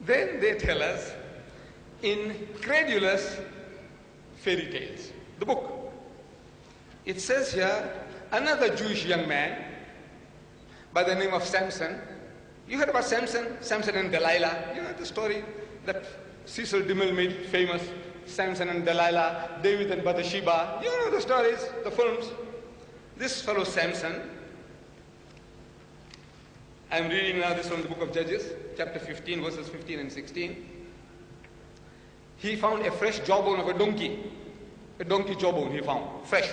Then they tell us incredulous fairy tales. The book. It says here, another Jewish young man by the name of Samson. You heard about Samson? Samson and Delilah. You know the story that Cecil DeMille made famous. Samson and Delilah, David and Bathsheba. You know the stories, the films. This fellow Samson, I'm reading now this from the book of Judges, chapter 15, verses 15 and 16. He found a fresh jawbone of a donkey jawbone he found, fresh.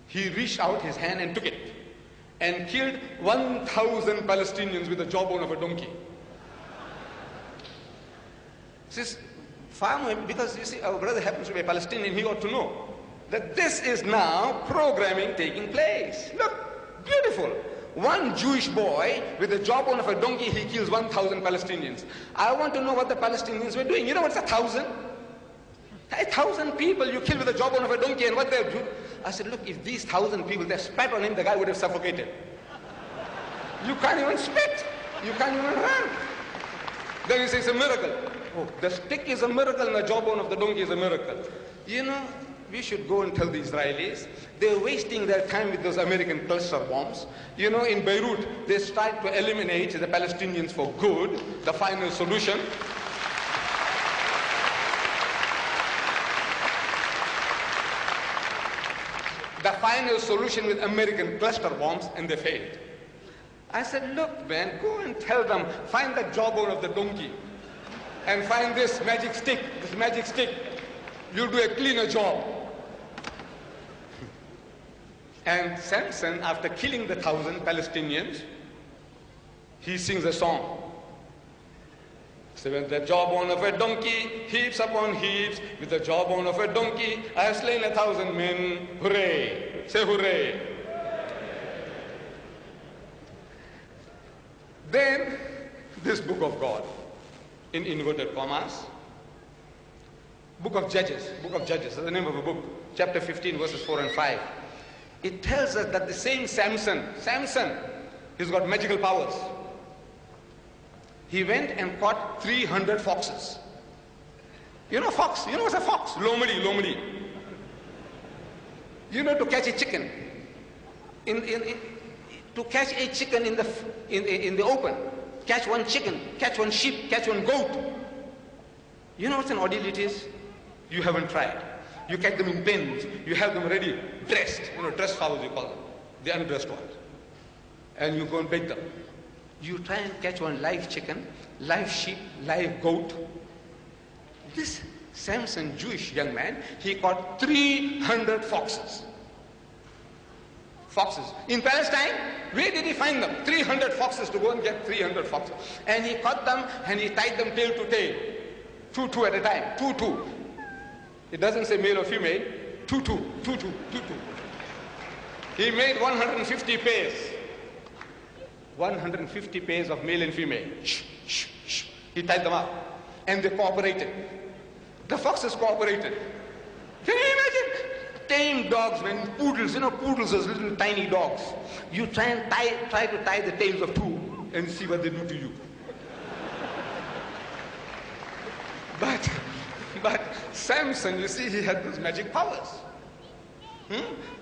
He reached out his hand and took it and killed 1,000 Palestinians with the jawbone of a donkey. This farmer, because you see, our brother happens to be a Palestinian, he ought to know that this is now programming taking place. Look, beautiful. One Jewish boy with the jawbone of a donkey, he kills 1,000 Palestinians. I want to know what the Palestinians were doing. You know what's 1,000? 1,000 people you kill with the jawbone of a donkey, and what they're doing? I said, look, if these 1,000 people, they spat on him, the guy would have suffocated. You can't even spit. You can't even run. Then he says, it's a miracle. Oh, the stick is a miracle and the jawbone of the donkey is a miracle. You know, we should go and tell the Israelis, they're wasting their time with those American cluster bombs. You know, in Beirut, they tried to eliminate the Palestinians for good, the final solution. The final solution with American cluster bombs, and they failed. I said, look, man, go and tell them, find the jawbone of the donkey and find this magic stick. You'll do a cleaner job. And Samson, after killing the 1,000 Palestinians, he sings a song. So with the jawbone of a donkey, heaps upon heaps, with the jawbone of a donkey, I have slain 1,000 men. Hooray! Say hooray! Then, this book of God, in inverted commas, book of Judges, that's the name of a book, chapter 15, verses 4 and 5. It tells us that the same Samson, he's got magical powers. He went and caught 300 foxes. You know fox? You know what's a fox? Lomeli. You know, to catch a chicken. To catch a chicken in the open. Catch one chicken, catch one sheep, catch one goat. You know what an ordeal it is? You haven't tried. You catch them in pens. You have them ready, dressed. You know, dressed fowls you call them. The undressed ones. And you go and bake them. You try and catch one live chicken, live sheep, live goat. This Samson, Jewish young man, he caught 300 foxes. In Palestine, where did he find them? 300 foxes, to go and get 300 foxes. And he caught them and he tied them tail to tail. Two at a time. Two. It doesn't say male or female. Two. He made 150 pairs. 150 pairs of male and female. Shh. He tied them up. And they cooperated. The foxes cooperated. Can you imagine? Tame dogs, man, poodles, poodles, those little tiny dogs. You try to tie the tails of two and see what they do to you. But Samson, you see, he had those magic powers.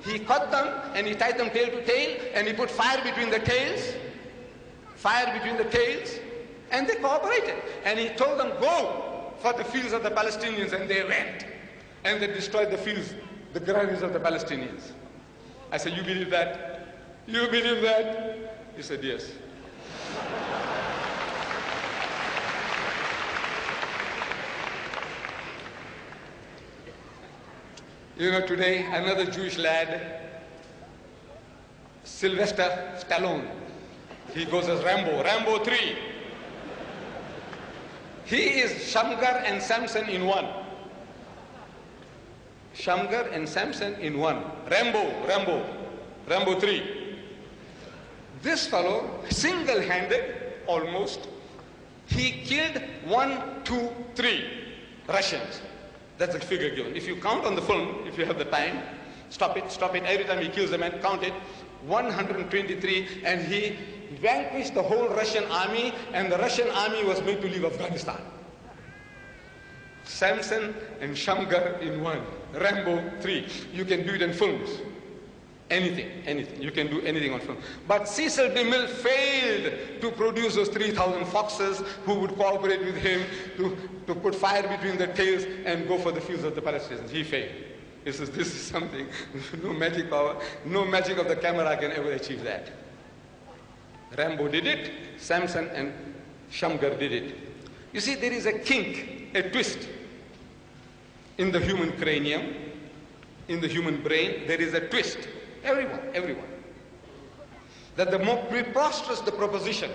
He caught them and he tied them tail to tail and he put fire between the tails, and they cooperated. And he told them, go for the fields of the Palestinians, and they went. And they destroyed the fields, the granaries of the Palestinians. I said, you believe that? You believe that? He said, yes. You know, today, another Jewish lad, Sylvester Stallone, he goes as Rambo 3. He is Shamgar and Samson in one. Shamgar and Samson in one. Rambo 3. This fellow, single-handed, almost, he killed 1, 2, 3 Russians. That's the figure given. If you count on the film, if you have the time, stop it. Every time he kills a man, count it. 123, and he vanquished the whole Russian army, and the Russian army was made to leave Afghanistan. Samson and Shamgar in one. Rambo 3. You can do it in films. Anything. You can do anything on film. But Cecil B. Mill failed to produce those 3,000 foxes who would cooperate with him to put fire between their tails and go for the fields of the Palestinians. He failed. He says, this is something, no magic power, no magic of the camera can ever achieve that. Rambo did it, Samson and Shamgar did it. You see, there is a kink, a twist in the human cranium, in the human brain. There is a twist. Everyone. That the more preposterous the proposition,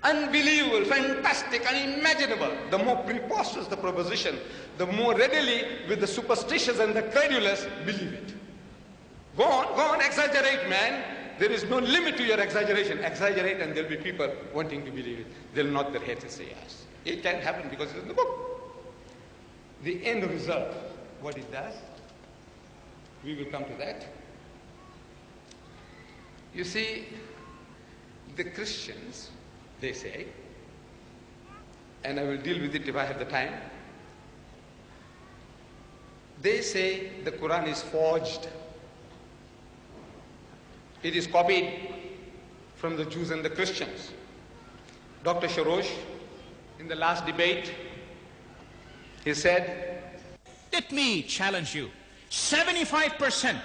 unbelievable, fantastic, unimaginable, the more preposterous the proposition, the more readily with the superstitious and the credulous believe it. Go on, exaggerate, man. There is no limit to your exaggeration. Exaggerate and there'll be people wanting to believe it. They'll nod their heads and say yes. It can happen because it's in the book. The end result, what it does, we will come to that. You see, the Christians, they say, and I will deal with it if I have the time, they say the Quran is forged. It is copied from the Jews and the Christians. Dr. Shorrosh, in the last debate, he said, let me challenge you. 75%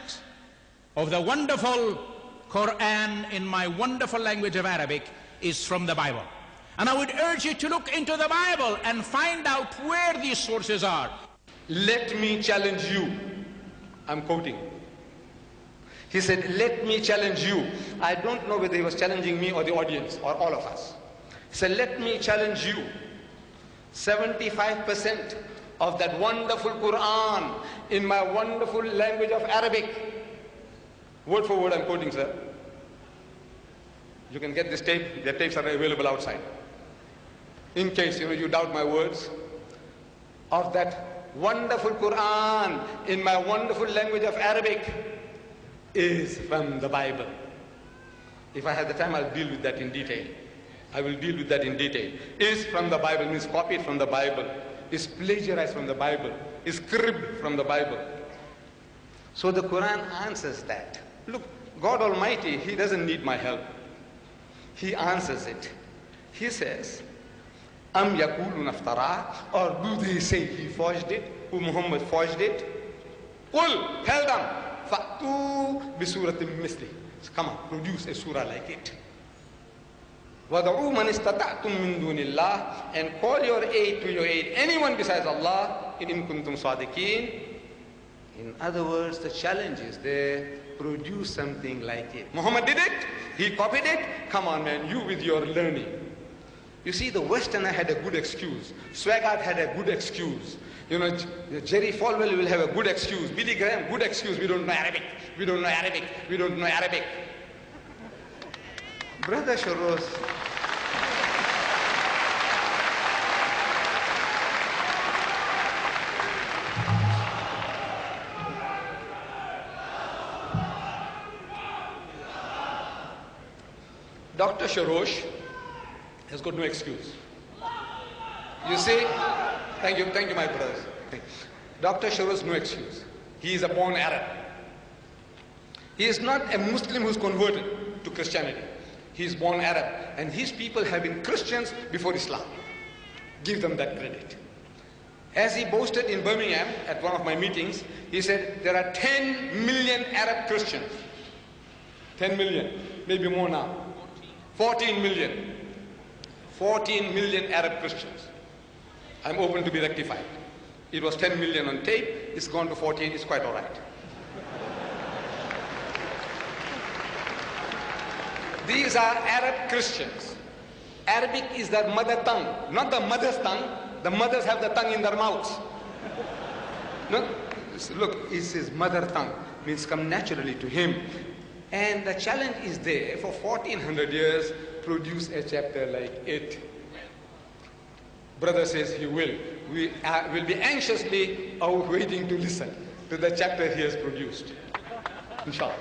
of the wonderful Quran in my wonderful language of Arabic is from the Bible. And I would urge you to look into the Bible and find out where these sources are. Let me challenge you. I'm quoting. He said, let me challenge you. I don't know whether he was challenging me or the audience or all of us. He said, let me challenge you. 75% of that wonderful Quran in my wonderful language of Arabic. Word for word I'm quoting, sir. You can get this tape. The tapes are available outside. In case you doubt my words. Of that wonderful Quran in my wonderful language of Arabic is from the Bible. If I have the time, I'll deal with that in detail. I will deal with that in detail. Is from the Bible means copied from the Bible. Is plagiarized from the Bible, is cribbed from the Bible. So the Quran answers that. Look, God Almighty, He doesn't need my help. He answers it. He says, Am yakulun aftara, or do they say he forged it, who Muhammad forged it? Qul, tell them, fa'tu bisuratim misli. Come on, produce a surah like it. وَدَعُوا مَنِ اسْتَطَعْتُم مِّن دُونِ اللَّهِ, and call your aid to your aid anyone besides Allah, in kuntum sadiqeen. In other words, the challenge is there, produce something like it. Muhammad did it, he copied it, come on man, you with your learning. You see, the Westerner had a good excuse, Swaggart had a good excuse, Jerry Falwell will have a good excuse, Billy Graham, good excuse, we don't know Arabic, we don't know Arabic, we don't know Arabic. Brother Shorrosh, Dr. Shorrosh has got no excuse. You see, thank you my brothers. Dr. Shorrosh, no excuse. He is a born Arab. He is not a Muslim who's converted to Christianity. He is born Arab, and his people have been Christians before Islam. Give them that credit. As he boasted in Birmingham at one of my meetings, he said there are 10 million Arab Christians. 10 million, maybe more now. 14 million. 14 million Arab Christians. I'm open to be rectified. It was 10 million on tape, it's gone to 14, it's quite all right. These are Arab Christians. Arabic is their mother tongue, not the mother's tongue. The mothers have the tongue in their mouths. No? Look, it's his mother tongue, means come naturally to him. And the challenge is there for 1400 years, produce a chapter like it. Brother says he will. We will be anxiously waiting to listen to the chapter he has produced. Inshallah.